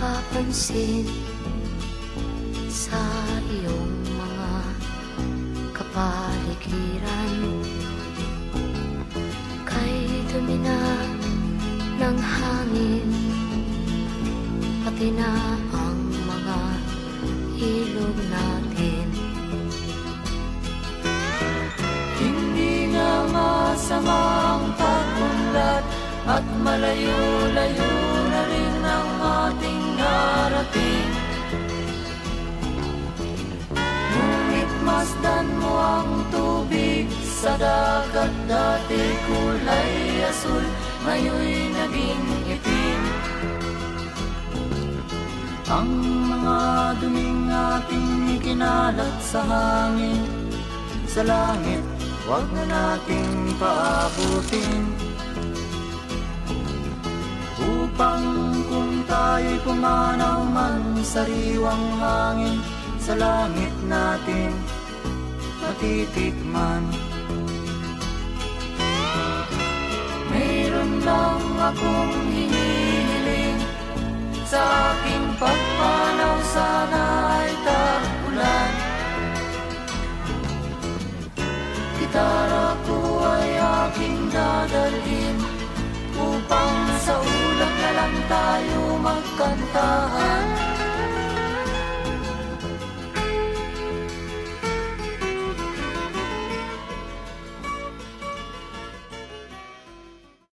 napapansin sa iyong mga kapaligiran. Kay dumi na ng hangin, pati na ang mga ilog natin. Hindi nga masamang pag-unlad at malayo-layo na rin ang ating narating. Ngunit masdan mo ang tubig sa dagat, dati kulay asul, ngayon'y naging itim. Ang mga duming ating kinalat sa hangin, sa langit, huwag na nating paabutin. Upang kung tayo'y pumanaw man sa sariwang hangin, sa langit natin matitikman. Mayroon lang akong hinihiling sa aking pagpapalagay,